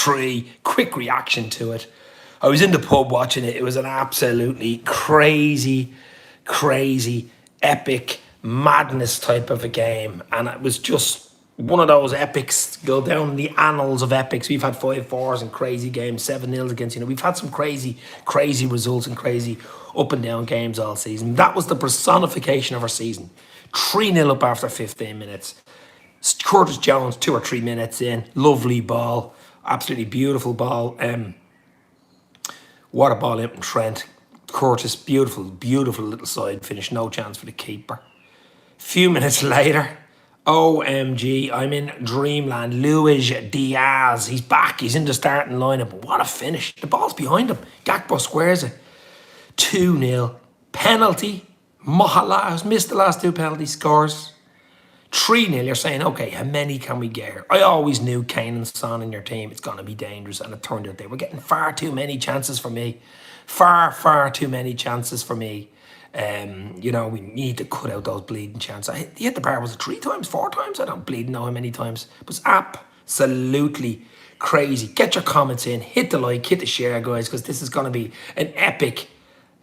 4-3, quick reaction to it. I was in the pub watching it. It was an absolutely crazy, epic, madness type of a game. And it was just one of those epics, go down the annals of epics. We've had 5-4s and crazy games, 7-0 against, we've had some crazy results and crazy up and down games all season. That was the personification of our season. 3-0 up after 15 minutes. Curtis Jones, 2 or 3 minutes in. Lovely ball. Absolutely beautiful ball. What a ball in from Trent. Curtis, beautiful little side finish. No chance for the keeper. Few minutes later, OMG, I'm in dreamland. Luis Diaz, he's back. He's in the starting lineup. What a finish. The ball's behind him. Gakpo squares it. 2-0. Penalty. Mohala has missed the last 2 penalties. Scores. 3-0. You're saying, okay, how many can we get here? I always knew Kane and Son in your team, it's going to be dangerous. And it turned out they were getting far too many chances for me. Far too many chances for me. We need to cut out those bleeding chances. He hit the bar, was it 3 times, 4 times? I don't bleed know how many times. It was absolutely crazy. Get your comments in, hit the like, hit the share, guys, because this is going to be an epic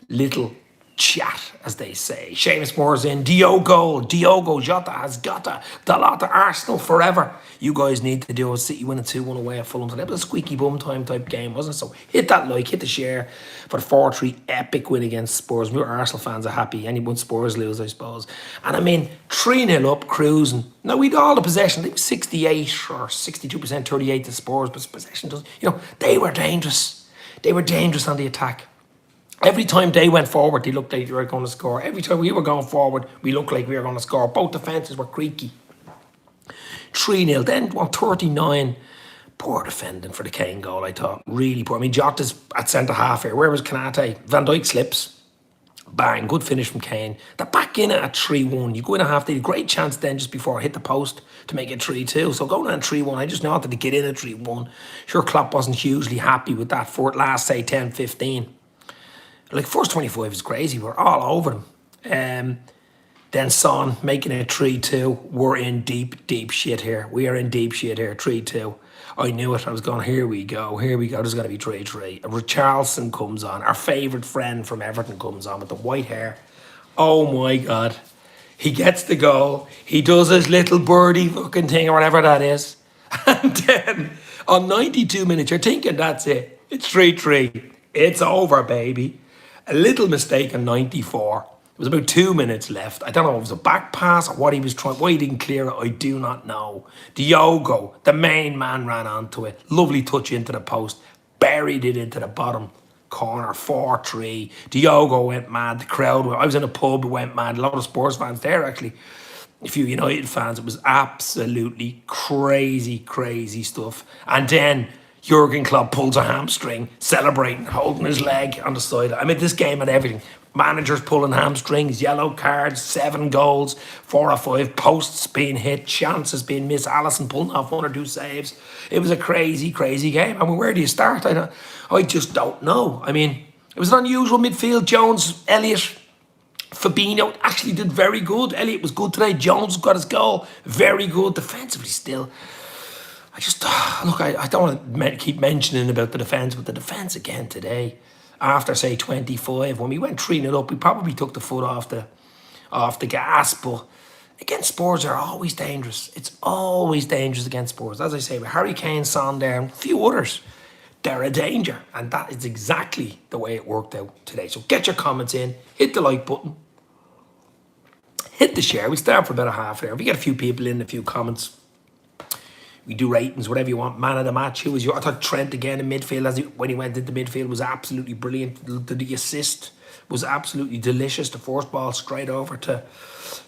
little chat, as they say. Seamus Moore's in. Diogo Jota has got the lot of Arsenal forever. You guys need to do a City winning 2-1 away at Fulham. So that was a squeaky bum time type game, wasn't it? So hit that like, hit the share for the 4-3 epic win against Spurs. We were Arsenal fans are happy. Anyone Spurs lose, I suppose. And 3-0 up, cruising. Now we'd all the possession. I think 68 or 62%, 38 to Spurs, but possession doesn't. They were dangerous. They were dangerous on the attack. Every time they went forward, they looked like they were going to score. Every time we were going forward, we looked like we were going to score. Both defences were creaky. 3-0. Then, 39. Poor defending for the Kane goal, I thought. Really poor. Jota's at centre-half here. Where was Kanate? Van Dijk slips. Bang. Good finish from Kane. They're back in it at 3-1. You go in a half, they had a great chance then just before I hit the post to make it 3-2. So going on 3-1, I just wanted to get in at 3-1. Sure, Klopp wasn't hugely happy with that for last, say, 10, 15. First 25 is crazy. We're all over them. Then Son making it 3-2. We're in deep shit here. We are in deep shit here. 3-2. I knew it. I was going, here we go. There's going to be 3-3. Richarlison comes on. Our favourite friend from Everton comes on with the white hair. Oh my God. He gets the goal. He does his little birdie fucking thing or whatever that is. And then on 92 minutes, you're thinking that's it. It's 3-3. It's over, baby. A little mistake in 94. It was about 2 minutes left. I don't know if it was a back pass or what he was trying. Why he didn't clear it, I do not know. Diogo, the main man, ran onto it. Lovely touch into the post. Buried it into the bottom corner. 4-3. Diogo went mad. The crowd, I was in a pub, went mad. A lot of Spurs fans there, actually. A few United fans. It was absolutely crazy stuff. And then Jurgen Klopp pulls a hamstring, celebrating, holding his leg on the side. This game had everything. Managers pulling hamstrings, yellow cards, 7 goals, 4 or 5 posts being hit, chances being missed, Alisson pulling off 1 or 2 saves. It was a crazy game. Where do you start? I just don't know. It was an unusual midfield. Jones, Elliott, Fabinho actually did very good. Elliott was good today. Jones got his goal. Very good. Defensively still. I don't want to keep mentioning about the defence, but the defence again today, after say 25, when we went 3-0 up, we probably took the foot off the gas. But against Spurs, they're always dangerous. It's always dangerous against Spurs. As I say, with Harry Kane, Son there, and a few others, they're a danger. And that is exactly the way it worked out today. So get your comments in, hit the like button, hit the share. We start for about a half there. If we get a few people in, a few comments, we do ratings, whatever you want. Man of the match. Who was I thought Trent again in midfield, when he went into midfield, was absolutely brilliant. The assist was absolutely delicious. The first ball straight over to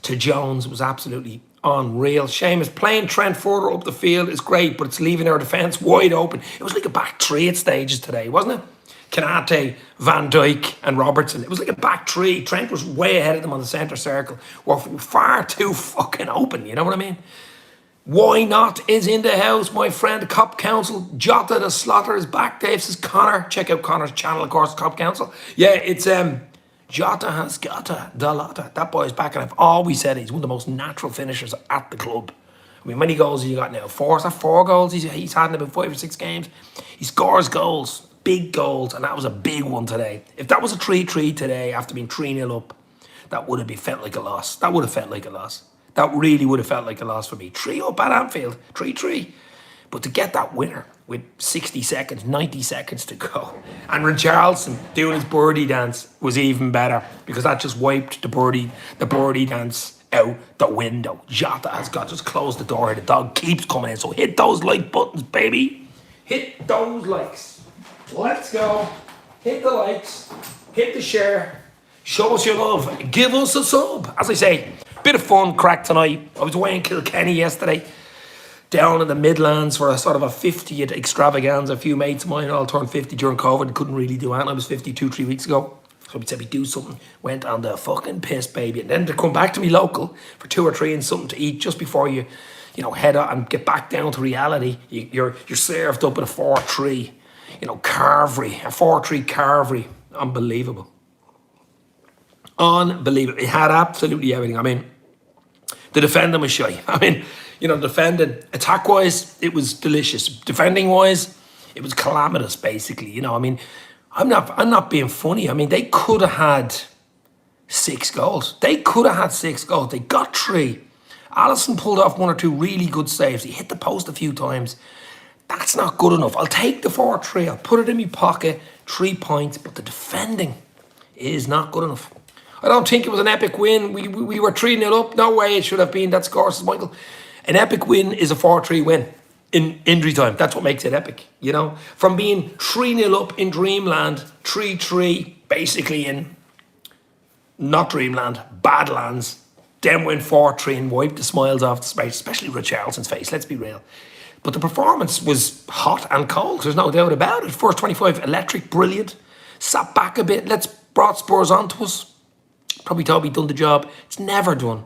Jones was absolutely unreal. Seamus playing Trent further up the field is great, but it's leaving our defence wide open. It was like a back 3 at stages today, wasn't it? Kanate, Van Dijk and Robertson. It was like a back 3. Trent was way ahead of them on the centre circle. We're far too fucking open, you know what I mean? Why not is in the house, my friend. Cop Council, Jota the Slaughter is back. Dave says Connor. Check out Connor's channel, of course, Cop Council. Yeah, it's Jota has got the lot. That boy's back, and I've always said he's one of the most natural finishers at the club. I mean, how many goals has he got now? 4? Is that 4 goals he's had in about 5 or 6 games? He scores goals, big goals, and that was a big one today. If that was a 3-3 today after being 3-0 up, that would have felt like a loss. That would have felt like a loss. That really would have felt like a loss for me. 3 up at Anfield, 3-3. But to get that winner with 60 seconds, 90 seconds to go, and Richarlison doing his birdie dance was even better because that just wiped the birdie dance out the window. Jota has got just closed the door. The dog keeps coming in. So hit those like buttons, baby. Hit those likes. Let's go. Hit the likes. Hit the share. Show us your love. Give us a sub. As I say, bit of fun crack tonight. I was away in Kilkenny yesterday, down in the Midlands for a sort of a 50th extravaganza. A few mates of mine all turned 50 during COVID. Couldn't really do anything. I was 52 3 weeks ago. So we said we'd do something. Went on the fucking piss, baby. And then to come back to me local for 2 or 3 and something to eat just before you head out and get back down to reality. You're served up at a 4-3, carvery, a 4-3 carvery. Unbelievable. Unbelievable. It had absolutely everything. I mean, the defending was shy. I mean, defending, attack-wise, it was delicious. Defending-wise, it was calamitous, basically. I mean, I'm not being funny. I mean, they could have had 6 goals. They could have had 6 goals. They got 3. Alisson pulled off 1 or 2 really good saves. He hit the post a few times. That's not good enough. I'll take the 4-3. I'll put it in my pocket. 3 points. But the defending is not good enough. I don't think it was an epic win. We were 3-0 up. No way it should have been that score, says Michael. An epic win is a 4-3 win in injury time. That's what makes it epic, From being 3-0 up in Dreamland, 3-3 basically in not Dreamland, Badlands, then went 4-3 and wiped the smiles off the face, especially Richarlison's face, let's be real. But the performance was hot and cold, there's no doubt about it. First 25, electric, brilliant. Sat back a bit, brought Spurs onto us. Probably thought we'd done the job. It's never done.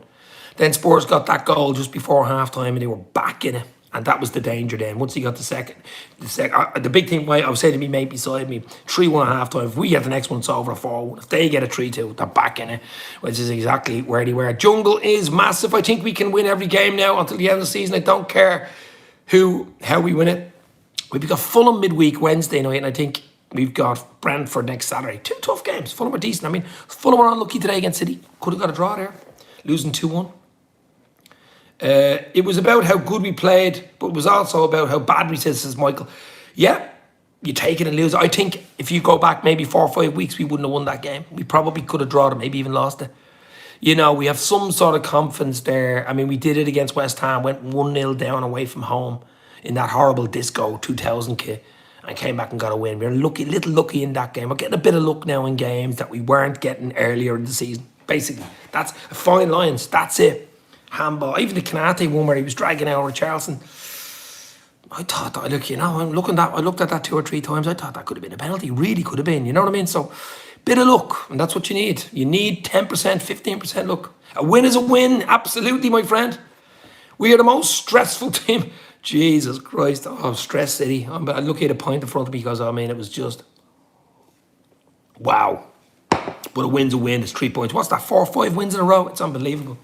Then Spurs got that goal just before half-time and they were back in it. And that was the danger then. Once he got the big thing, I was saying to me mate beside me, 3-1 at half-time. If we get the next one, it's over a 4-1. If they get a 3-2, they're back in it, which is exactly where they were. Jungle is massive. I think we can win every game now until the end of the season. I don't care how we win it. We've got Fulham midweek Wednesday night, and I think we've got Brentford next Saturday. 2 tough games. Fulham are decent. I mean, Fulham were unlucky today against City. Could have got a draw there. Losing 2-1. It was about how good we played, but it was also about how bad we said, says Michael. Yeah, you take it and lose it. I think if you go back maybe 4 or 5 weeks, we wouldn't have won that game. We probably could have drawn it, maybe even lost it. We have some sort of confidence there. I mean, we did it against West Ham, went 1-0 down away from home in that horrible Disco 2000 kit. And came back and got a win. We were little lucky in that game. We're getting a bit of luck now in games that we weren't getting earlier in the season. Basically, that's fine lines. That's it. Handball. Even the Kanate one where he was dragging out Richarlison. I thought that, I looked at that 2 or 3 times. I thought that could have been a penalty. Really could have been. You know what I mean? So, bit of luck, and that's what you need. You need 10%, 15% luck. A win is a win. Absolutely, my friend. We are the most stressful team. Jesus Christ. Oh, stress city. I'm looking at a point in front of me because, it was just, wow. But a win's a win. It's 3 points. What's that, 4 or 5 wins in a row? It's unbelievable.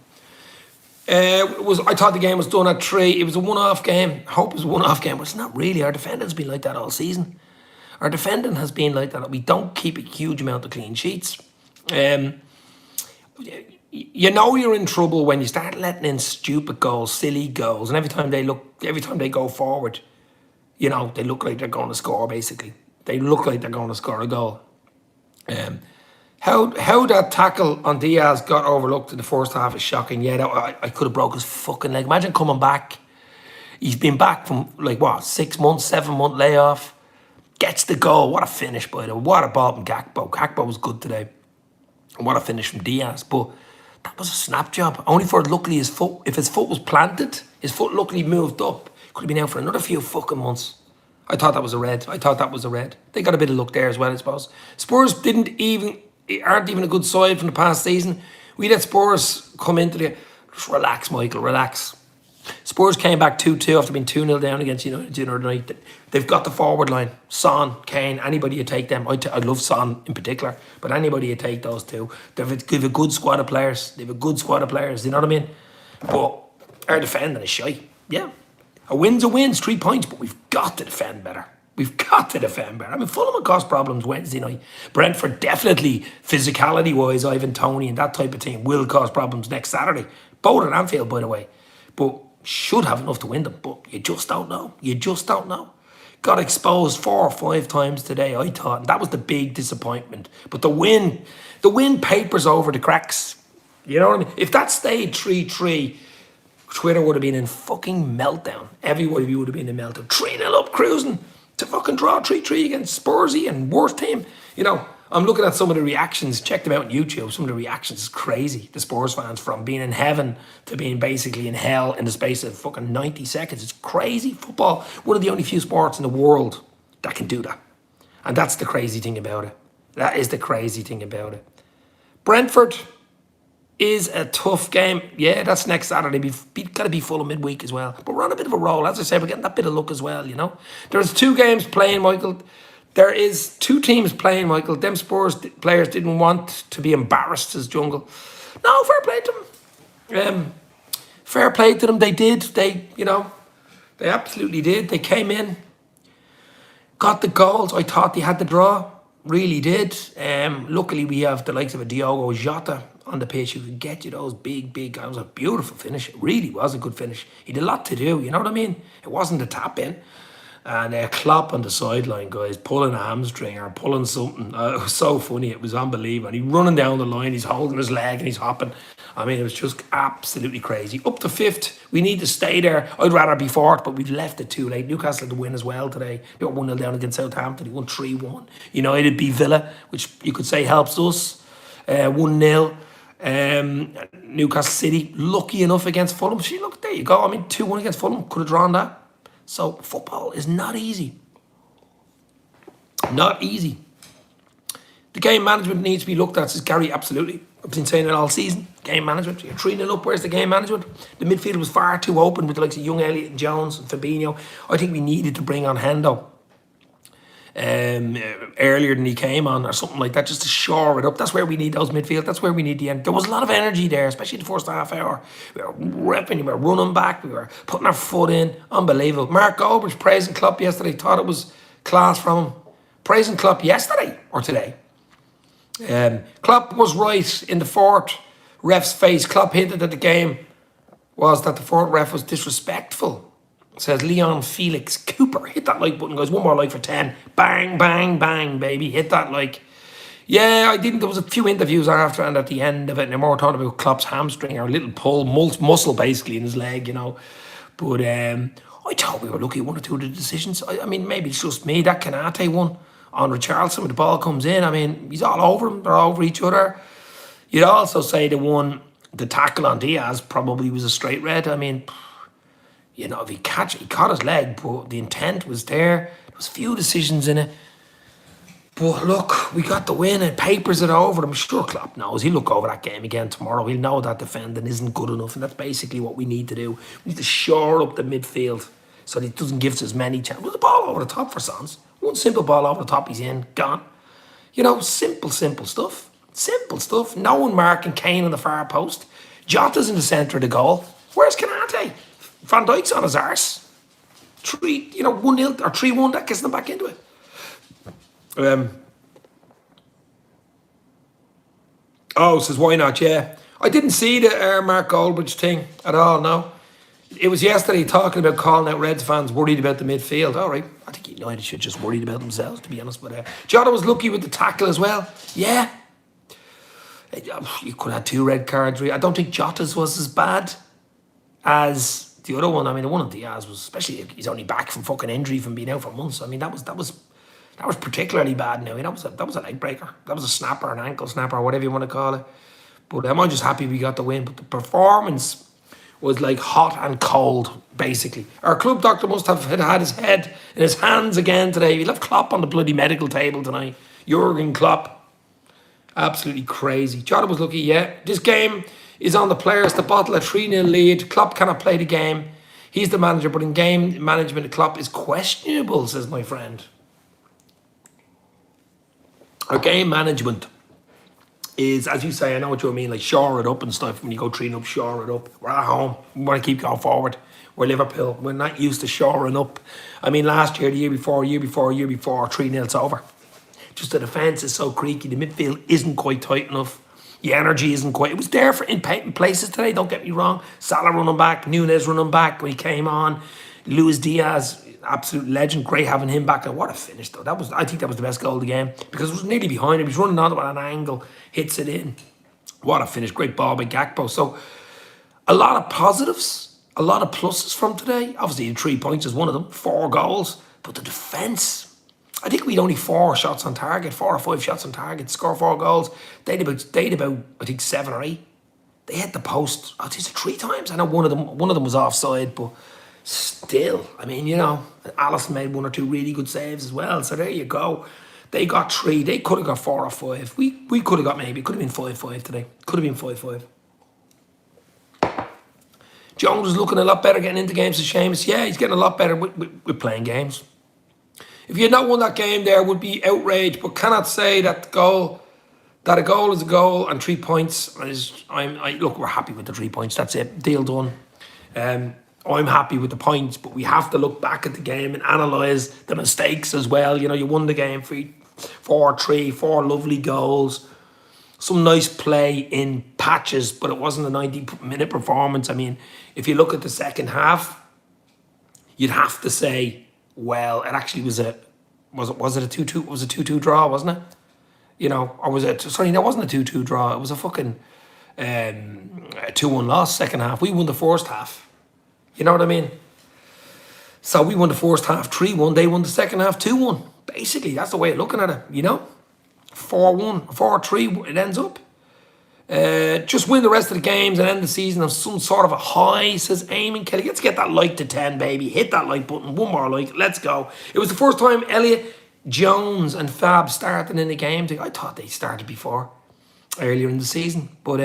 I thought the game was done at 3. It was a one-off game. I hope it was a one-off game, but it's not really. Our defending's been like that all season. Our defending has been like that. We don't keep a huge amount of clean sheets. You're in trouble when you start letting in stupid goals, silly goals, and every time they go forward, they look like they're going to score, basically. They look like they're going to score a goal. How that tackle on Diaz got overlooked in the first half is shocking. Yeah, I could have broke his fucking leg. Imagine coming back. He's been back from 6 months, 7-month layoff. Gets the goal. What a finish by the way. What a ball from Gakpo. Gakpo was good today. And what a finish from Diaz. But that was a snap job. Only for luckily his foot. If his foot was planted, his foot luckily moved up. Could have been out for another few fucking months. I thought that was a red. They got a bit of luck there as well, I suppose. Spurs aren't even a good side from the past season. We let Spurs come into the... Just relax, Michael, relax. Spurs came back 2-2 after being 2-0 down against United the other night. They've got the forward line. Son, Kane, anybody you take them. I love Son in particular, but anybody you take those two. They have a good squad of players. You know what I mean? But our defending is shy. Yeah. A win's a win, it's 3 points, but we've got to defend better. We've got to defend better. I mean, Fulham will cause problems Wednesday night. Brentford definitely, physicality-wise, Ivan Toney and that type of team will cause problems next Saturday. Both at Anfield, by the way. But should have enough to win them. But you just don't know. You just don't know. Got exposed 4 or 5 times today, I thought. And that was the big disappointment. But the win papers over the cracks. You know what I mean? If that stayed 3-3... Twitter would have been in fucking meltdown. Everybody would have been in meltdown. 3-0 up, cruising to fucking draw 3-3 against Spursy and worst team. You know, I'm looking at some of the reactions. Check them out on YouTube. Some of the reactions is crazy. The Spurs fans, from being in heaven to being basically in hell in the space of fucking 90 seconds. It's crazy. Football, one of the only few sports in the world that can do that. And that's the crazy thing about it. That is the crazy thing about it. Brentford is a tough game. Yeah, that's next Saturday. Got to be full of midweek as well. But we're on a bit of a roll. As I say, we're getting that bit of luck as well, you know. There's 2 games playing, Michael. There is 2 teams playing, Michael. Them Spurs players didn't want to be embarrassed as Jungle. No, fair play to them. Fair play to them. They did. They absolutely did. They came in, got the goals. I thought they had the draw. Really did. Luckily, we have the likes of a Diogo Jota on the pitch who could get you those big goals. It was a beautiful finish. It really was a good finish. He did a lot to do, you know what I mean? It wasn't a tap in. And Klopp on the sideline, guys, pulling a hamstring or pulling something. It was so funny. It was unbelievable. And he's running down the line. He's holding his leg and he's hopping. I mean, it was just absolutely crazy. Up to 5th. We need to stay there. I'd rather be 4th, but we've left it too late. Newcastle had to win as well today. They got 1-0 down against Southampton. He won 3-1. United beat Villa, which you could say helps us. 1-0. Newcastle City, lucky enough against Fulham. See, look, there you go. I mean, 2-1 against Fulham. Could have drawn that. So football is not easy. Not easy. The game management needs to be looked at, says Gary, absolutely. I've been saying it all season. Game management. You're 3-0 up, where's the game management? The midfield was far too open with the likes of Young Elliott and Jones and Fabinho. I think we needed to bring on Hendo earlier than he came on or something like that, just to shore it up. That's where we need those midfield. That's where we need the end. There was a lot of energy there, especially the first half hour. We were repping, we were running back, we were putting our foot in. Unbelievable. Mark Goldbridge praising Klopp yesterday. Thought it was class from him. Praising Klopp yesterday or today. Klopp was right in the 4th ref's face. Klopp hinted that the game was that the 4th ref was disrespectful. Says Leon Felix Cooper. Hit that like button, guys. One more like for 10. Bang, bang, bang, baby. Hit that like. Yeah, I didn't. There was a few interviews after and at the end of it, and they're more talking about Klopp's hamstring or a little pull, muscle basically in his leg, you know. But I thought we were lucky 1 or 2 of the decisions. I mean, maybe it's just me. That Kanate one on Richarlison when the ball comes in. I mean, he's all over him. They're over each other. You'd also say the tackle on Diaz probably was a straight red. I mean, you know, if he caught his leg, but the intent was there. There was a few decisions in it. But look, we got the win. It papers it over. I'm sure Klopp knows. He'll look over that game again tomorrow. He'll know that defending isn't good enough. And that's basically what we need to do. We need to shore up the midfield so that it doesn't give us as many chances. With the ball over the top for Sons. One simple ball over the top, he's in, gone. You know, simple stuff. Simple stuff. No one marking Kane on the far post. Jota's in the centre of the goal. Where's Kanate? Van Dijk's on his arse. 1-0 or 3-1, that gets them back into it. Says why not? Yeah, I didn't see the Mark Goldbridge thing at all. No, it was yesterday talking about calling out Reds fans worried about the midfield. All right, I think United should just worried about themselves, to be honest. But Jota was lucky with the tackle as well. Yeah, you could have 2 red cards. I don't think Jota's was as bad as the other one. I mean, the one of Diaz was, especially if he's only back from fucking injury from being out for months. I mean, that was particularly bad now. That was a leg breaker. That was a snapper, an ankle snapper, or whatever you want to call it. But I'm just happy we got the win. But the performance was like hot and cold, basically. Our club doctor must have had his head in his hands again today. He'll have Klopp on the bloody medical table tonight. Jurgen Klopp. Absolutely crazy. Jota was lucky, yeah. This game is on the players to bottle a 3-0 lead. Klopp cannot play the game. He's the manager, but in game management, Klopp is questionable, says my friend. Our game management is, as you say, I know what you mean, like shore it up and stuff. When you go 3-0 up, shore it up. We're at home. We want to keep going forward. We're Liverpool. We're not used to shoring up. I mean, last year, the year before, 3-0, it's over. Just the defence is so creaky. The midfield isn't quite tight enough. The energy isn't quite. It was there in places today, don't get me wrong. Salah running back, Nunez running back when he came on. Luis Diaz, absolute legend. Great having him back. And what a finish, though. I think that was the best goal of the game because it was nearly behind him. He's running on it at an angle, hits it in. What a finish. Great ball by Gakpo. So, a lot of positives, a lot of pluses from today. Obviously, the 3 points is one of them. 4 goals. But the defence, I think we had only 4 shots on target, 4 or 5 shots on target, score 4 goals. They had about I think 7 or 8. They hit the post, these are 3 times. I know one of them was offside, but still, I mean, Alisson made 1 or 2 really good saves as well. So there you go. They got 3. They could have got 4 or 5. We could have got maybe. It could have been 5-5 today. Could have been 5-5. Jones is looking a lot better getting into games. It's Seamus. Yeah, he's getting a lot better with playing games. If you had not won that game, there would be outrage, but cannot say that a goal is a goal and 3 points is. Look, we're happy with the 3 points. That's it. Deal done. I'm happy with the points, but we have to look back at the game and analyse the mistakes as well. You won the game 4-3, 4 lovely goals, some nice play in patches, but it wasn't a 90-minute performance. I mean, if you look at the second half, you'd have to say, well, it actually was a 2-2? It was a 2-2 draw, wasn't it? Or was it? Sorry, that wasn't a 2-2 draw. It was a fucking a 2-1 loss second half. We won the first half. You know what I mean? So we won the first half 3-1. They won the second half 2-1. Basically, that's the way of looking at it. 4-1, 4-3. It ends up. Just win the rest of the games and end the season on some sort of a high, says Eamon Kelly. Let's get that like to 10, baby. Hit that like button. 1 more like. Let's go. It was the first time Elliot, Jones and Fab started in the game. I thought they started before, earlier in the season. But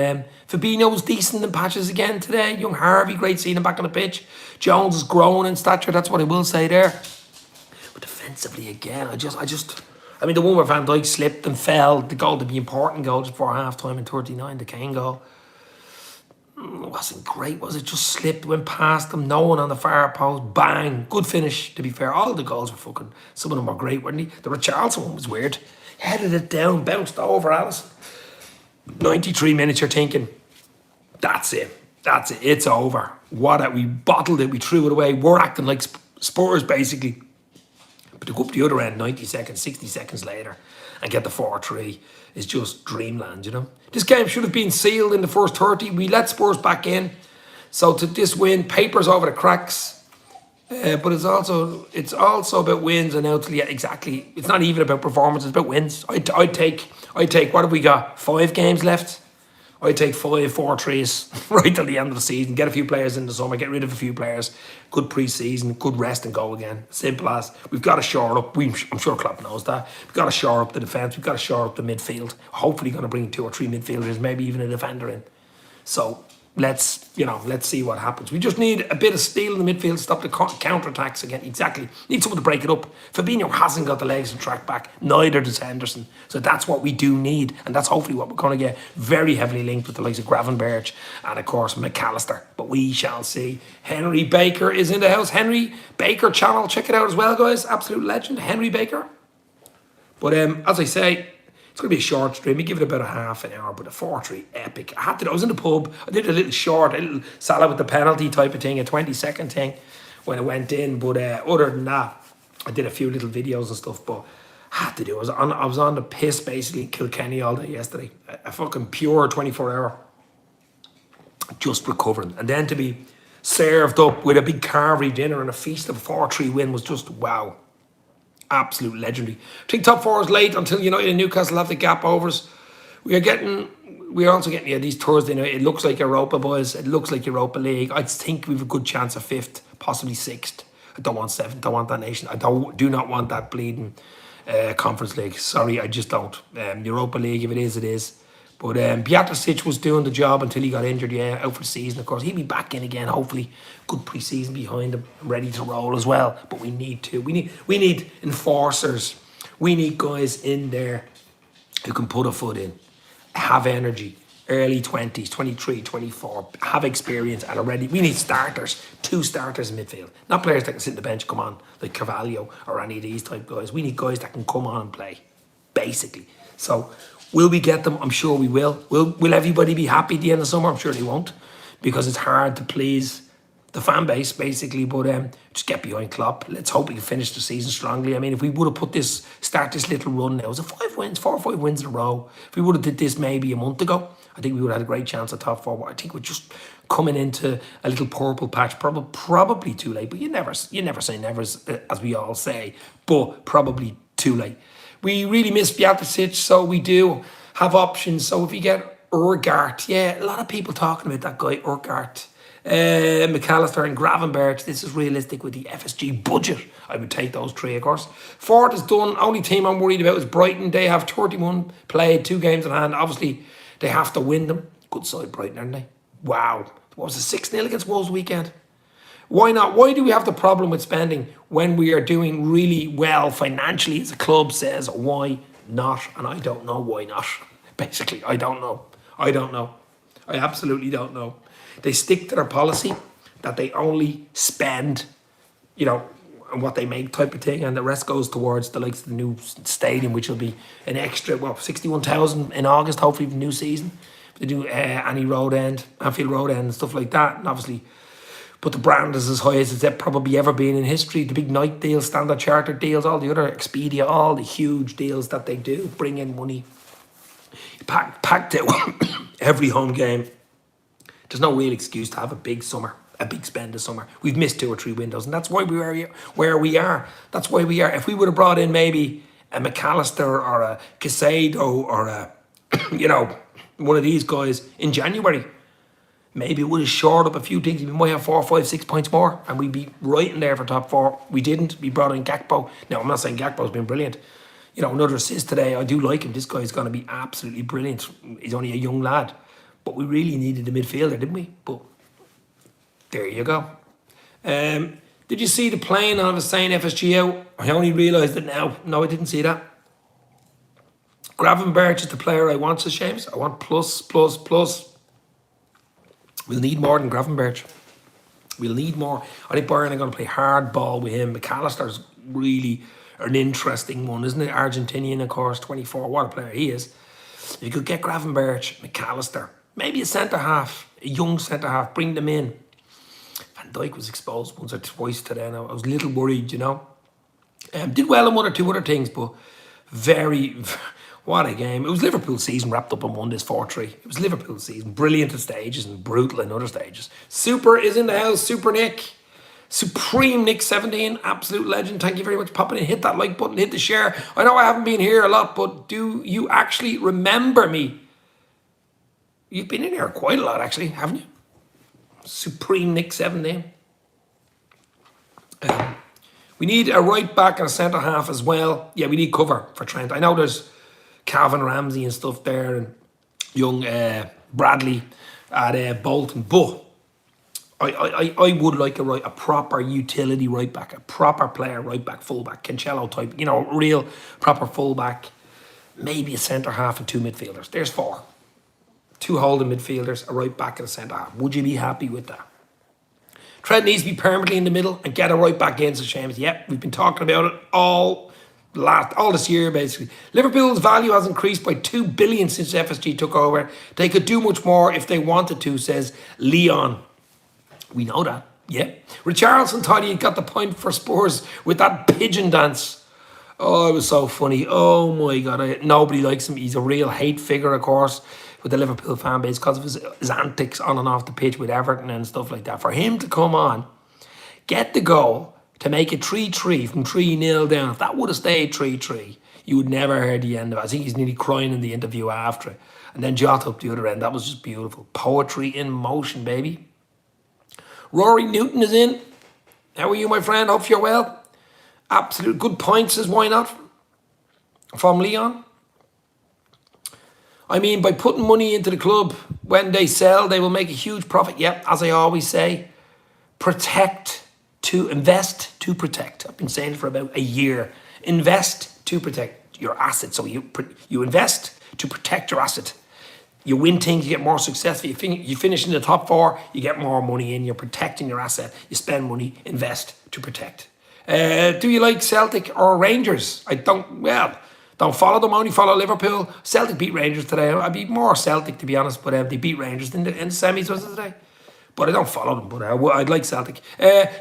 Fabinho was decent in patches again today. Young Harvey, great seeing him back on the pitch. Jones is growing in stature. That's what I will say there. But defensively again, I mean, the one where Van Dijk slipped and fell, the goal to be important goal just before half-time in 39, the Kane goal. Wasn't great, was it? Just slipped, went past them, no one on the far post, bang. Good finish, to be fair. All the goals were fucking, some of them were great, weren't they? The Richarlison one was weird. Headed it down, bounced over Alisson. 93 minutes, you're thinking, that's it, it's over. We bottled it, we threw it away. We're acting like Spurs, basically. But to go up the other end 90 seconds, 60 seconds later and get the 4-3 is just dreamland, This game should have been sealed in the first 30. We let Spurs back in. So to this win, papers over the cracks. But it's also about wins and exactly. It's not even about performance, it's about wins. I'd take, what have we got? 5 games left? I'd take 5 4-3s right till the end of the season. Get a few players in the summer, get rid of a few players. Good pre-season, good rest and go again. Simple as. We've got to shore up. I'm sure Klopp knows that. We've got to shore up the defence. We've got to shore up the midfield. Hopefully going to bring 2 or 3 midfielders, maybe even a defender in. So let's see what happens. We just need a bit of steel in the midfield to stop the counter-attacks again. Exactly. Need someone to break it up. Fabinho hasn't got the legs to track back. Neither does Henderson. So that's what we do need. And that's hopefully what we're going to get. Very heavily linked with the likes of Gravenberch and, of course, McAllister. But we shall see. Henry Baker is in the house. Henry Baker channel. Check it out as well, guys. Absolute legend. Henry Baker. But as I say, it's going to be a short stream. We give it about a half an hour, but a 4-3 epic. I was in the pub. I did a little Salah with the penalty type of thing, a 20-second thing when it went in. But other than that, I did a few little videos and stuff. But I had to do it. I was on the piss basically in Kilkenny all day yesterday. A fucking pure 24-hour. Just recovering. And then to be served up with a big carvery dinner and a feast of a 4-3 win was just wow. Absolute legendary. I think top 4 is late until United and Newcastle have the gap overs. We're also getting these Thursday night. It looks like Europa, boys. It looks like Europa League. I think we've a good chance of 5th, possibly 6th. I don't want 7th. I want that nation. I do not want that bleeding Conference League. Sorry, I just don't. Europa League, if it is, it is. But Bjatricic was doing the job until he got injured, out for the season. Of course, he'll be back in again, hopefully. Good pre-season behind him, ready to roll as well. But we need enforcers. We need guys in there who can put a foot in, have energy, early 20s, 23, 24, have experience and are ready. We need starters, 2 starters in midfield. Not players that can sit on the bench, come on, like Carvalho or any of these type guys. We need guys that can come on and play, basically. So will we get them? I'm sure we will. Will everybody be happy at the end of summer? I'm sure they won't, because it's hard to please the fan base, basically. But just get behind Klopp. Let's hope we can finish the season strongly. I mean, if we would have start this little run now, it was 4 or 5 wins in a row. If we would have did this maybe a month ago, I think we would have had a great chance at top 4. I think we're just coming into a little purple patch. Probably too late, but you never say never, as we all say. But probably too late. We really miss Bjaticic, so we do have options. So if you get Urgart, yeah, a lot of people talking about that guy Urgart. McAllister and Gravenberch. This is realistic with the FSG budget. I would take those 3, of course. Ford is done. Only team I'm worried about is Brighton. They have 31 played, 2 games in hand. Obviously, they have to win them. Good side, Brighton, aren't they? Wow. What was it, 6-0 against Wolves weekend? Why not? Why do we have the problem with spending when we are doing really well financially as a club says? Why not? And I don't know why not. Basically, I don't know. I absolutely don't know. They stick to their policy that they only spend, on what they make type of thing, and the rest goes towards the likes of the new stadium, which will be an extra, 61,000 in August, hopefully for the new season. They do Anfield Road End and stuff like that, and obviously, but the brand is as high as it's probably ever been in history. The big night deals, Standard Chartered deals, all the other Expedia, all the huge deals that they do bring in money. Packed out every home game. There's no real excuse to have a big spend this summer. We've missed 2 or 3 windows, and that's why we are where we are. That's why we are. If we would have brought in maybe a McAllister or a Casado or a, one of these guys in January, maybe it would have shored up a few things. We might have 4, 5, 6 points more, and we'd be right in there for top 4. We didn't. We brought in Gakpo. Now, I'm not saying Gakpo's been brilliant. Another assist today. I do like him. This guy's going to be absolutely brilliant. He's only a young lad. But we really needed a midfielder, didn't we? But there you go. Did you see the plane I was saying FSG out? I only realised it now. No, I didn't see that. Gravenberch is the player I want, says James. I want plus. We'll need more than Gravenberch. We'll need more. I think Bayern are going to play hard ball with him. McAllister's really an interesting one, isn't it? Argentinian, of course, 24. What a player he is. If you could get Gravenberch, McAllister, maybe a centre-half, a young centre-half, bring them in. Van Dijk was exposed once or twice today. Now I was a little worried, Did well in 1 or 2 other things, but what a game. It was Liverpool season wrapped up and won this 4-3. It was Liverpool season. Brilliant at stages and brutal in other stages. Super is in the house. Super Nick. Supreme Nick 17. Absolute legend. Thank you very much for popping in. Hit that like button. Hit the share. I know I haven't been here a lot, but do you actually remember me? You've been in here quite a lot, actually, haven't you? Supreme Nick 17. We need a right back and a centre half as well. Yeah, we need cover for Trent. I know there's Calvin Ramsey and stuff there, and young Bradley at Bolton, but I would like a proper utility right back, a proper player right back, full back, Cancelo type, real proper full back, maybe a centre half and 2 midfielders. There's 4. 2 holding midfielders, a right back and a centre half. Would you be happy with that? Trent needs to be permanently in the middle and get a right back in, says James. Yep, we've been talking about it all this year, basically. Liverpool's value has increased by 2 billion since FSG took over. They could do much more if they wanted to, says Leon. We know that, yeah. Richarlison thought he got the point for Spurs with that pigeon dance. Oh, it was so funny. Oh my God, nobody likes him. He's a real hate figure, of course, with the Liverpool fan base because of his antics on and off the pitch with Everton and stuff like that. For him to come on, get the goal to make it 3-3 from 3-0 down. If that would have stayed 3-3, you would never hear the end of it. I think he's nearly crying in the interview after it. And then Jota up the other end. That was just beautiful. Poetry in motion, baby. Rory Newton is in. How are you, my friend? Hope you're well. Absolute good points, says why not? From Leon. I mean, by putting money into the club, when they sell, they will make a huge profit. Yep, as I always say, invest to protect. I've been saying it for about a year. Invest to protect your asset. So you invest to protect your asset. You win things, you get more successful. You finish in the top 4, you get more money in. You're protecting your asset. You spend money, invest to protect. Do you like Celtic or Rangers? Don't follow them, only follow Liverpool. Celtic beat Rangers today. I'd be more Celtic, to be honest, but they beat Rangers in the semis, was it today? But I don't follow them, but I'd like Celtic.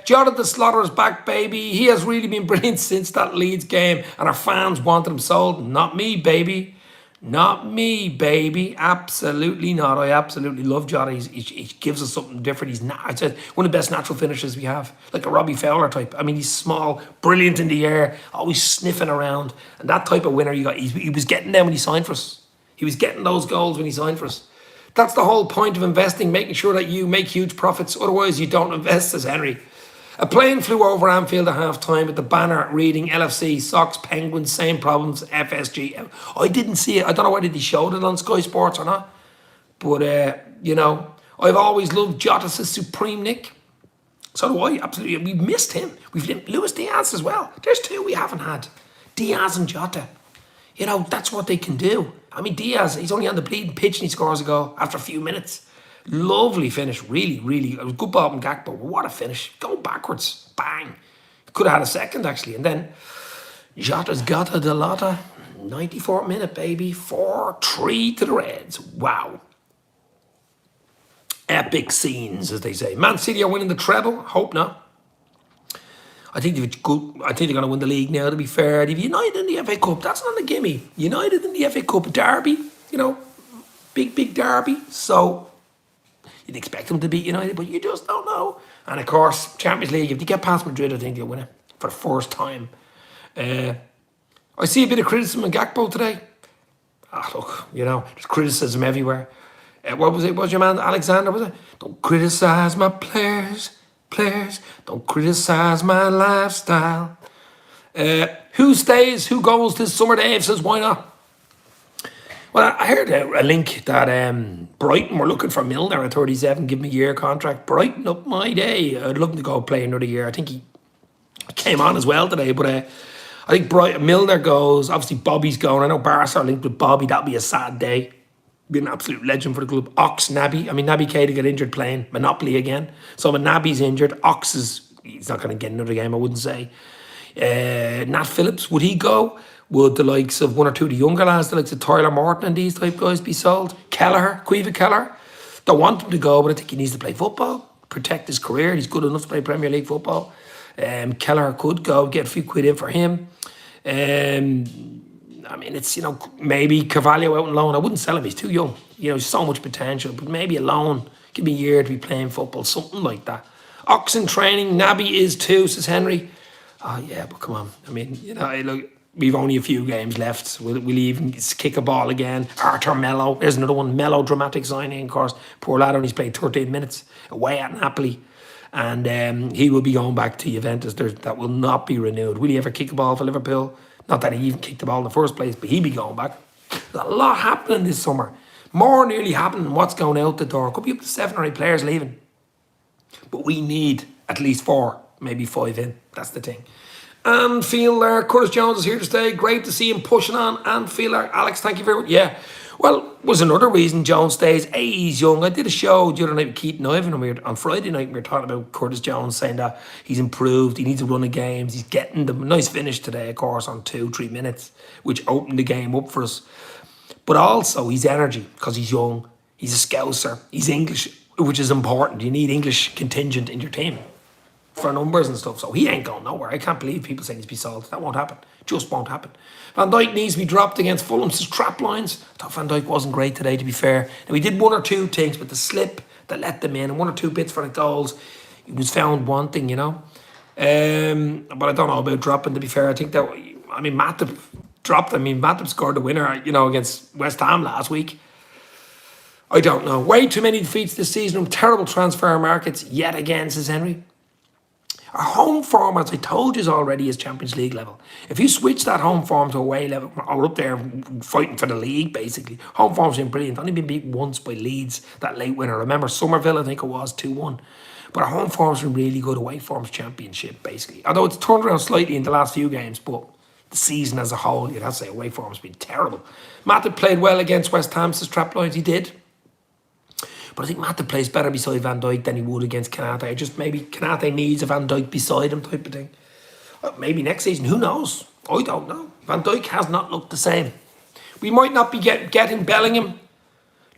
Jonathan Slaughter's back, baby. He has really been brilliant since that Leeds game, and our fans wanted him sold. Not me, baby. Not me, baby. Absolutely not. I absolutely love Jota. He gives us something different. He's one of the best natural finishers we have, like a Robbie Fowler type. I mean, he's small, brilliant in the air, always sniffing around. And that type of winner you got, he was getting them when he signed for us. He was getting those goals when he signed for us. That's the whole point of investing, making sure that you make huge profits. Otherwise, you don't invest, says Henry. A plane flew over Anfield at half-time with the banner reading LFC, Sox, Penguins, same problems, FSG. I didn't see it. I don't know whether they showed it on Sky Sports or not. But, I've always loved Jota's supreme nick. So do I, absolutely. We've missed him. We've Luis Diaz as well. There's 2 we haven't had. Diaz and Jota. That's what they can do. I mean, Diaz, he's only on the bleeding pitch and he scores a goal after a few minutes. Lovely finish, really, really. It was a good ball from Gakpo, but what a finish. Going backwards, bang. Could have had a second, actually. And then Jota's got a Delata. 94th minute, baby. 4-3 to the Reds. Wow. Epic scenes, as they say. Man City are winning the treble. Hope not. I think they're going to win the league now, to be fair. They've United in the FA Cup. That's not a gimme. United in the FA Cup derby. Big derby. So you'd expect them to beat United, but you just don't know. And of course, Champions League, if they get past Madrid, I think they'll win it for the first time. I see a bit of criticism in Gakpo today. Look, there's criticism everywhere. What was it? What was your man, Alexander, was it? Don't criticise my players. Don't criticise my lifestyle. Who stays? Who goes this summer? Dave says, why not? Well, I heard a link that Brighton were looking for Milner at 37, give him a year contract. Brighton up my day. I'd love him to go play another year. I think he came on as well today, but I think Milner goes. Obviously, Bobby's going. I know Barca are linked with Bobby. That'll be a sad day. Be an absolute legend for the club. Naby. I mean, Naby Keita got injured playing Monopoly again. So when Naby's injured, he's not going to get another game, I wouldn't say. Nat Phillips, would he go? Would the likes of one or two of the younger lads, the likes of Tyler Morton and these type guys be sold? Caoimhe Kelleher. Don't want him to go, but I think he needs to play football, protect his career. He's good enough to play Premier League football. Kelleher could go, get a few quid in for him. It's, maybe Carvalho out on loan. I wouldn't sell him. He's too young. So much potential. But maybe a loan. Give me a year to be playing football. Something like that. Oxen training. Naby is too, says Henry. Oh, yeah, but come on. I mean, look, we've only a few games left. We'll even kick a ball again. Arthur Melo. There's another one. Melo, dramatic signing, of course. Poor lad only's played 13 minutes away at Napoli. And he will be going back to Juventus. That will not be renewed. Will he ever kick a ball for Liverpool? Not that he even kicked the ball in the first place, but he'd be going back. There's a lot happening this summer. More nearly happening than what's going out the door. Could be up to 7 or 8 players leaving. But we need at least 4, maybe 5 in. That's the thing. Anfield there. Curtis Jones is here to stay. Great to see him pushing on. Anfield there. Alex, thank you very much. Yeah. Well, was another reason Jones stays. He's young. I did a show the other night with Keaton Ivan, and on Friday night we were talking about Curtis Jones, saying that he's improved, he needs a run of games, he's getting the nice finish today, of course, on 2-3 minutes, which opened the game up for us. But also his energy, because he's young, he's a Scouser, he's English, which is important. You need English contingent in your team for numbers and stuff, so he ain't going nowhere. I can't believe people saying he's be sold. That won't happen. Just won't happen. Van Dijk needs to be dropped against Fulham's trap lines. I thought Van Dijk wasn't great today, to be fair. And we did 1 or 2 things, but the slip that let them in and 1 or 2 bits for the goals, he was found wanting, But I don't know about dropping, to be fair. I think that, Matip dropped. Matip scored the winner, against West Ham last week. I don't know. Way too many defeats this season. Terrible transfer markets yet again, says Henry. Our home form, as I told you already, is Champions League level. If you switch that home form to away level, or up there fighting for the league, basically, home form's been brilliant. Only been beaten once by Leeds, that late winner. Remember, Somerville, I think it was, 2-1. But our home form's been really good. Away form's championship, basically. Although it's turned around slightly in the last few games, but the season as a whole, you'd have to say away form's been terrible. Matip played well against West Ham's trap lines, he did. But I think Matip plays better beside Van Dijk than he would against Kanate. Just maybe Kanate needs a Van Dijk beside him type of thing. Maybe next season, who knows? I don't know. Van Dijk has not looked the same. We might not be getting Bellingham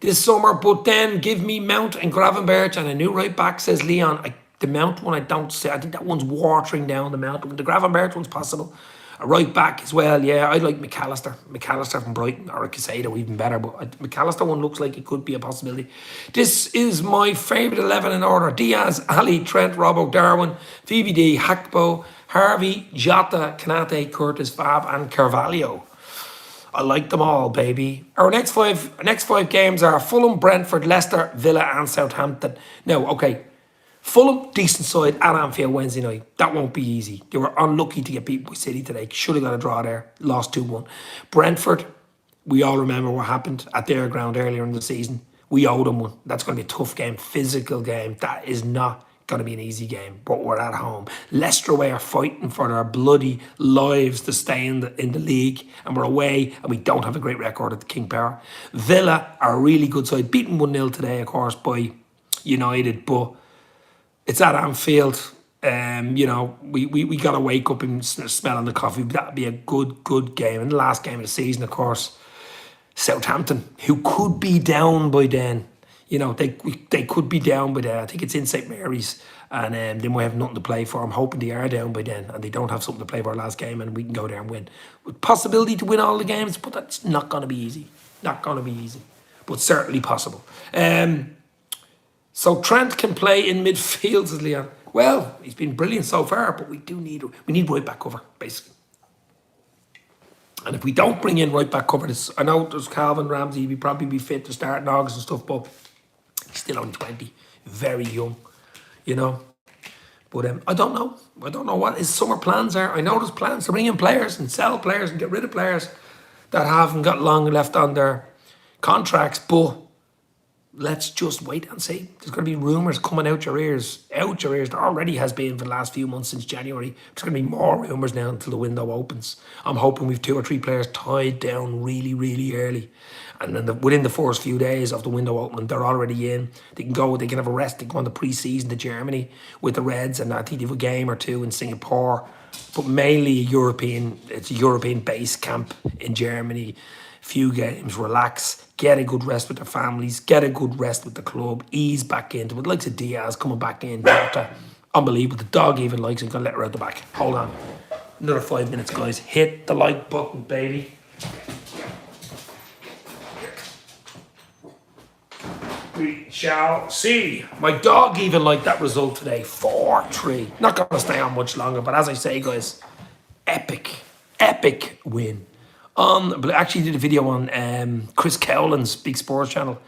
this summer, but then give me Mount and Gravenberch and a new right back, says Leon. The Mount one, I don't say. I think that one's watering down the Mount. The Gravenberch one's possible. A right back as well, yeah. I'd like McAllister. McAllister from Brighton, or a Casado, even better. But McAllister one looks like it could be a possibility. This is my favourite 11 in order. Diaz, Ali, Trent, Robbo, Darwin, VVD, Hakpo, Harvey, Jota, Kanate, Curtis, Fab, and Carvalho. I like them all, baby. Our next five games are Fulham, Brentford, Leicester, Villa, and Southampton. Now, okay. Fulham, decent side at Anfield Wednesday night. That won't be easy. They were unlucky to get beat by City today. Should have got a draw there. Lost 2-1. Brentford, we all remember what happened at their ground earlier in the season. We owe them one. That's going to be a tough game, physical game. That is not going to be an easy game, but we're at home. Leicester away are fighting for their bloody lives to stay in the league, and we're away, and we don't have a great record at the King Power. Villa are a really good side. Beaten 1-0 today, of course, by United, but it's at Anfield. We got to wake up and smell the coffee. That'd be a good game. And the last game of the season, of course, Southampton, who could be down by then. They could be down by then. I think it's in St Mary's, and they might have nothing to play for. I'm hoping they are down by then, and they don't have something to play for our last game, and we can go there and win. With possibility to win all the games, but that's not going to be easy. Not going to be easy, but certainly possible. So Trent can play in midfield, says Leon. Well, he's been brilliant so far, but we need right back cover, basically. And if we don't bring in right back cover, I know there's Calvin Ramsey, he'd probably be fit to start in August and stuff, but he's still only 20, very young, But I don't know. I don't know what his summer plans are. I know there's plans to bring in players and sell players and get rid of players that haven't got long left on their contracts, but let's just wait and see. There's going to be rumours coming out your ears. There already has been for the last few months since January. There's going to be more rumours now until the window opens. I'm hoping we've 2 or 3 players tied down really, really early. And then within the first few days of the window opening, they're already in. They can have a rest. They can go on the pre-season to Germany with the Reds. And I think they have a game or 2 in Singapore. But mainly it's a European base camp in Germany. Few games, relax, get a good rest with their families, get a good rest with the club, ease back into it. Likes of Diaz coming back in, unbelievable. The dog even likes it. Gonna let her out the back. Hold on, another 5 minutes, guys. Hit the like button, baby. We shall see. My dog even liked that result today. 4-3. Not gonna stay on much longer, but as I say, guys, epic win. But I actually did a video on Chris Cowland's Big Sports channel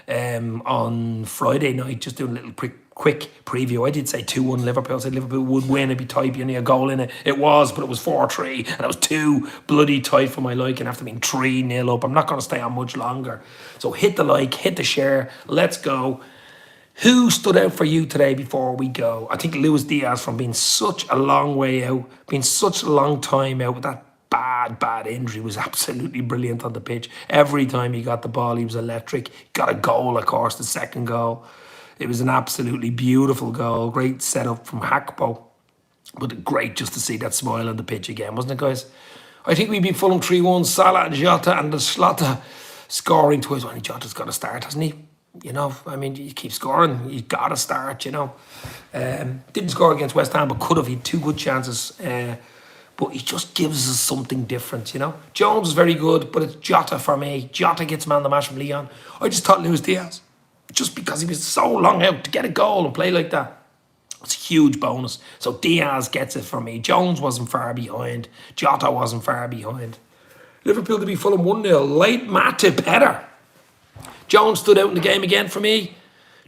on Friday night, just doing a little quick preview. I did say 2-1 Liverpool. I said Liverpool would win, it'd be tight, only a goal in it. It was, but it was 4-3, and it was too bloody tight for my liking after being 3-0 up. I'm not going to stay on much longer. So hit the like, hit the share, let's go. Who stood out for you today before we go? I think Luis Diaz, from being such a long way out, being such a long time out with that bad injury, was absolutely brilliant on the pitch. Every time he got the ball, he was electric. Got a goal, of course, the second goal. It was an absolutely beautiful goal. Great setup from Hakpo. But great just to see that smile on the pitch again, wasn't it, guys? I think we beat Fulham 3-1. Salah and Jota and the Slotta scoring twice. Well, Jota's got to start, hasn't he? You keep scoring. You got to start, Didn't score against West Ham, but could have. He had 2 good chances. But he just gives us something different, Jones is very good, but it's Jota for me. Jota gets man of the match from Leon. I just thought Luis Diaz, just because he was so long out, to get a goal and play like that, it's a huge bonus. So Diaz gets it for me. Jones wasn't far behind. Jota wasn't far behind. Liverpool to be Fulham 1-0. Late Matip header. Jones stood out in the game again for me.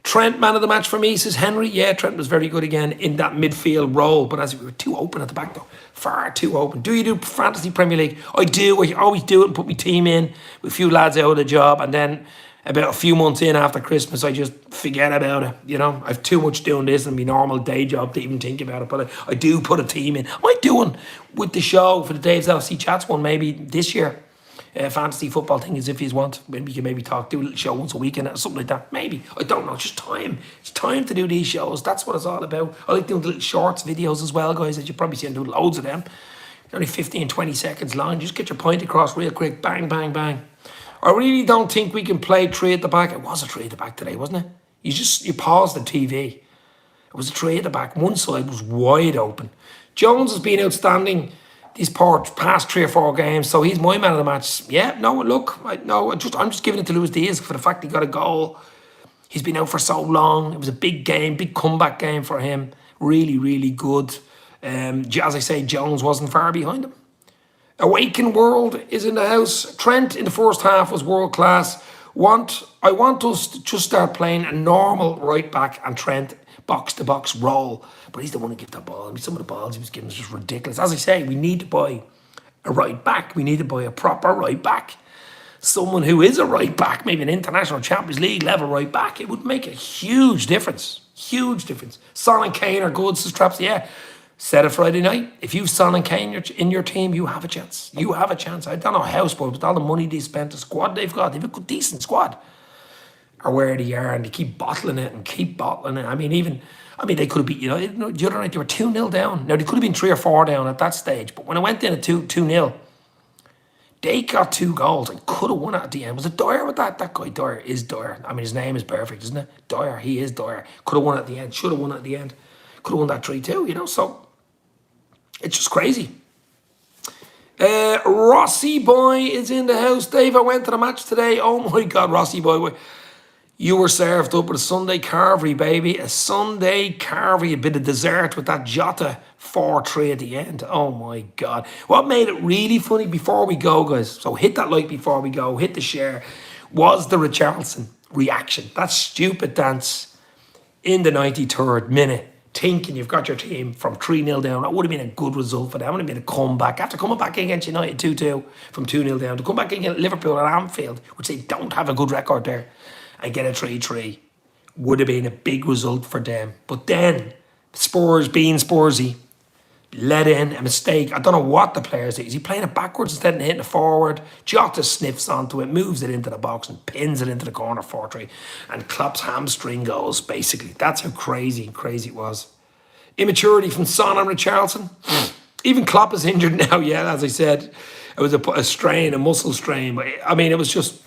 Trent, man of the match for me, says Henry. Yeah, Trent was very good again in that midfield role, but as we were too open at the back though, far too open. Do you do Fantasy Premier League? I do. I always do it and put my team in with a few lads out of the job, and then about a few months in after Christmas, I just forget about it. I've too much doing this and my normal day job to even think about it, but I do put a team in. I might do doing with the show for the Dave's LFC Chats one maybe this year. Fantasy football thing is if you want. Maybe we can maybe do a little show once a week or something like that. Maybe. I don't know. It's just time. It's time to do these shows. That's what it's all about. I like doing the little shorts videos as well, guys, as you probably see and do loads of them. They're only 15, 20 seconds long. Just get your point across real quick. Bang, bang, bang. I really don't think we can play three at the back. It was a three at the back today, wasn't it? You paused the TV. It was a three at the back. One side was wide open. Jones has been outstanding these past 3 or 4 games, so he's my man of the match. Yeah, no, look, I'm just giving it to Luis Diaz for the fact he got a goal. He's been out for so long. It was a big game, big comeback game for him. Really, really good. As I say, Jones wasn't far behind him. Awakened World is in the house. Trent in the first half was world class. I want us to just start playing a normal right back and Trent box to box role, but he's the one who gives that ball. I mean, some of the balls he was giving was just ridiculous. As I say, we need to buy a right back. We need to buy a proper right back. Someone who is a right back, maybe an international Champions League level right back. It would make a huge difference. Huge difference. Son and Kane are good, says Traps. Yeah. Said it Friday night. If you've Son and Kane in your team, you have a chance. You have a chance. I don't know how, Spurs, with all the money they spent, the squad they've got, they've a good, decent squad. Or where they are, and they keep bottling it and keep bottling it. I mean, they could have beat, the other night they were 2-0 down. Now, they could have been 3 or 4 down at that stage, but when it went in at 2-0, they got 2 goals and could have won it at the end. Was it Dyer with that? That guy, Dyer, is Dyer. I mean, his name is perfect, isn't it? Dyer, he is Dyer. Could have won it at the end, should have won it at the end. Could have won that 3-2, so it's just crazy. Rossi Boy is in the house. Dave, I went to the match today. Oh my God, Rossi Boy. You were served up with a Sunday carvery, baby. A Sunday carvery, a bit of dessert with that Jota 4-3 at the end. Oh my God. What made it really funny before we go, guys, so hit that like before we go, hit the share, was the Richarlison reaction. That stupid dance in the 93rd minute, thinking you've got your team from 3-0 down. That would have been a good result for them. It would have been a comeback. After coming back against United 2-2 from 2-0 down, to come back against Liverpool at Anfield, which they don't have a good record there, and get a 3-3 would have been a big result for them. But then Spurs, being Spursy, let in a mistake. I don't know what the players did. Is he playing it backwards instead of hitting it forward? Jota sniffs onto it, moves it into the box and pins it into the corner 4-3. And Klopp's hamstring goes, basically. That's how crazy it was. Immaturity from Son and Richarlison. Even Klopp is injured now, yeah, as I said. It was a strain, a muscle strain. But I mean, it was just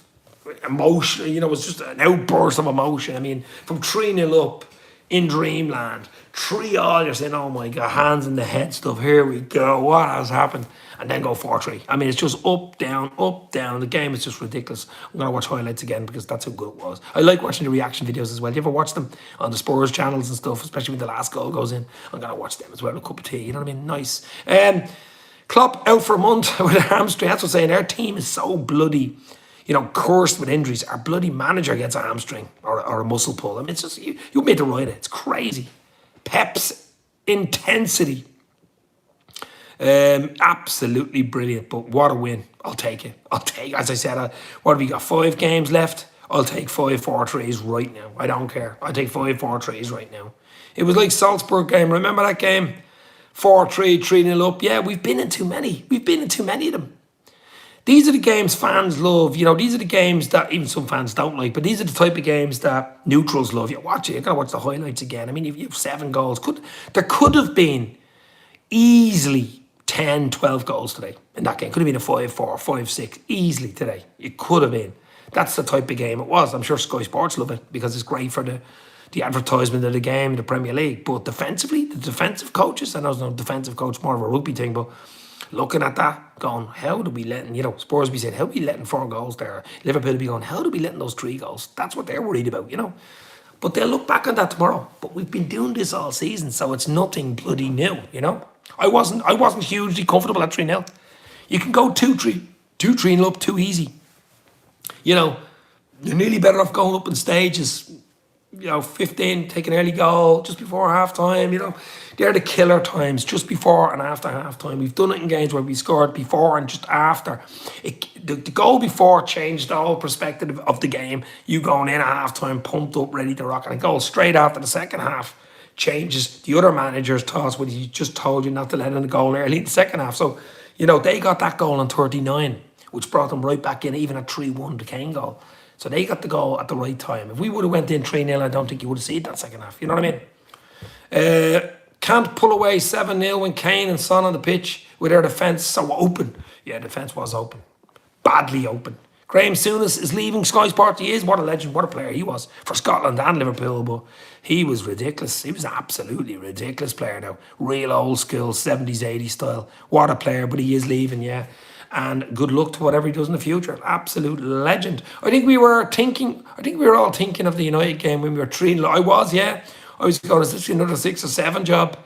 emotion, it was just an outburst of emotion. I mean, from 3-0 up in Dreamland, 3-all, you're saying, oh my God, hands in the head stuff, here we go, what has happened? And then go 4-3. I mean, it's just up, down, up, down. The game is just ridiculous. I'm going to watch highlights again because that's how good it was. I like watching the reaction videos as well. Do you ever watch them on the Spurs channels and stuff, especially when the last goal goes in? I'm going to watch them as well, a cup of tea, you know what I mean? Nice. Klopp out for a month with a hamstring. That's what I'm saying. Our team is so bloody, cursed with injuries. Our bloody manager gets a hamstring or a muscle pull. I mean, it's just, you made to write it. It's crazy. Pep's intensity. Absolutely brilliant. But what a win. I'll take it. As I said, what have we got? 5 games left? I'll take 5 4-3s right now. I don't care. I'll take 5 4-3s right now. It was like Salzburg game. Remember that game? 4-3, 3-0 up. Yeah, we've been in too many. We've been in too many of them. These are the games fans love. These are the games that even some fans don't like, but these are the type of games that neutrals love. You watch it, you're going to watch the highlights again. I mean, you have 7 goals. There could have been easily 10, 12 goals today in that game. Could have been a 5-4, 5-6, easily today. It could have been. That's the type of game it was. I'm sure Sky Sports love it because it's great for the advertisement of the game, the Premier League. But defensively, the defensive coaches, I know it's not a defensive coach, more of a rugby thing, but looking at that, going, how do we letting, Spurs be saying, how are we letting 4 goals there? Liverpool be going, how do we letting those 3 goals? That's what they're worried about, But they'll look back on that tomorrow. But we've been doing this all season, so it's nothing bloody new, I wasn't hugely comfortable at 3-0. You can go 2-3 up too easy. You're nearly better off going up in stages. 15, take an early goal just before half time, They're the killer times, just before and after half time. We've done it in games where we scored before and just after. The goal before changed the whole perspective of the game. You going in at half time, pumped up, ready to rock, and a goal straight after the second half changes the other manager's thoughts when he just told you not to let in a goal early in the second half. So, they got that goal on 39, which brought them right back in, even at 3-1, the Kane goal. So they got the goal at the right time. If we would have went in 3-0, I don't think you would have seen that second half. You know what I mean? Can't pull away 7-0 when Kane and Son on the pitch with their defence so open. Yeah, defence was open. Badly open. Graham Souness is leaving Sky Sports. He is. What a legend. What a player he was for Scotland and Liverpool. But he was ridiculous. He was an absolutely ridiculous player now. Real old school, 70s, 80s style. What a player. But he is leaving, yeah. And good luck to whatever he does in the future. Absolute legend. I think we were all thinking of the United game when we were 3-0. I was, yeah. I was going, is this another 6 or 7 job?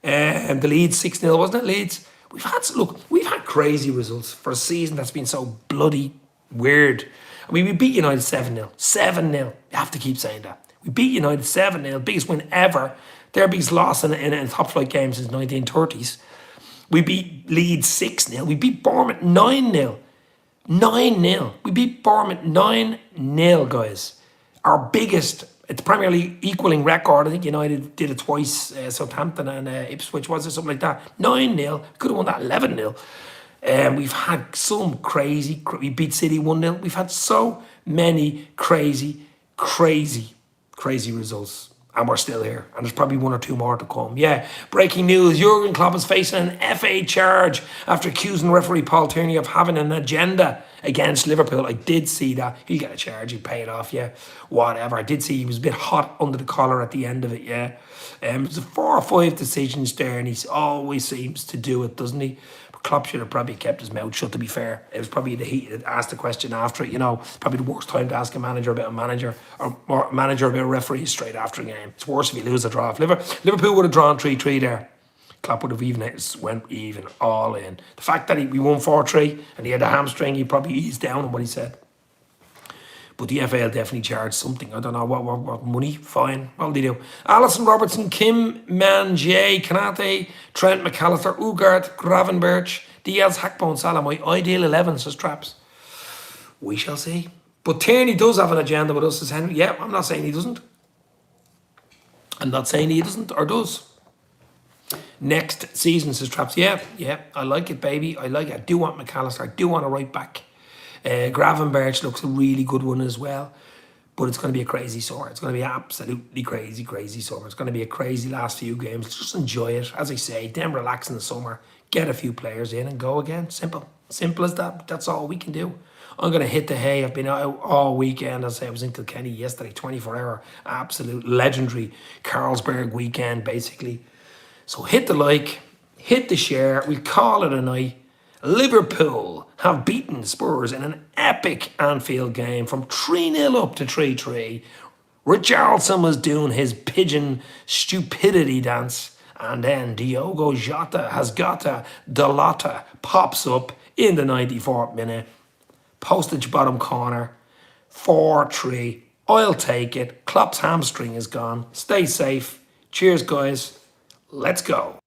And the Leeds 6-0, wasn't it, Leeds? We've had crazy results for a season that's been so bloody weird. I mean, we beat United 7-0. 7-0. You have to keep saying that. We beat United 7-0. Biggest win ever. Their biggest loss in a top flight game since 1930s. We beat Leeds 6-0. We beat Bournemouth 9-0. 9-0. We beat Bournemouth 9-0, guys. Our biggest, it's Premier League equaling record. I think United did it twice, Southampton and Ipswich, was it? Something like that. 9-0. Could have won that 11-0. We've had some crazy, we beat City 1-0. We've had so many crazy results. And we're still here. And there's probably 1 or 2 more to come. Yeah, breaking news. Jurgen Klopp is facing an FA charge after accusing referee Paul Tierney of having an agenda against Liverpool. I did see that. He'll get a charge. He'll pay it off, yeah. Whatever. I did see he was a bit hot under the collar at the end of it, yeah. There's 4 or 5 decisions there, and he always seems to do it, doesn't he? Klopp should have probably kept his mouth shut, to be fair. It was probably the heat that asked the question after it, probably the worst time to ask a manager about a manager or a manager about a referee straight after a game. It's worse if you lose a draw. If Liverpool would have drawn 3-3 there, Klopp would have went even all in. The fact that we won 4-3 and he had a hamstring, he probably eased down on what he said. But the FA will definitely charge something. I don't know what money, fine. What will they do? Alisson, Robertson, Kim, Man, Jay, Kanate, Trent, McAllister, Ugart, Gravenberch, Diaz, Hackbone, Salah. My ideal 11, says Traps. We shall see. But Tierney does have an agenda with us, says Henry. Yeah, I'm not saying he doesn't. I'm not saying he doesn't or does. Next season, says Traps. Yeah, I like it, baby. I like it. I do want McAllister. I do want a right back. Gravenberch looks a really good one as well. But it's going to be a crazy summer. It's going to be absolutely crazy summer. It's going to be a crazy last few games. Just enjoy it. As I say, then relax in the summer. Get a few players in and go again. Simple. Simple as that. That's all we can do. I'm going to hit the hay. I've been out all weekend. As I say, I was in Kilkenny yesterday. 24-hour, absolute legendary Carlsberg weekend, basically. So hit the like. Hit the share. We'll call it a night. Liverpool have beaten Spurs in an epic Anfield game from 3-0 up to 3-3. Richarlison was doing his pigeon stupidity dance. And then Diogo Jota has got a Dalota pops up in the 94th minute. Postage bottom corner. 4-3. I'll take it. Klopp's hamstring is gone. Stay safe. Cheers, guys. Let's go.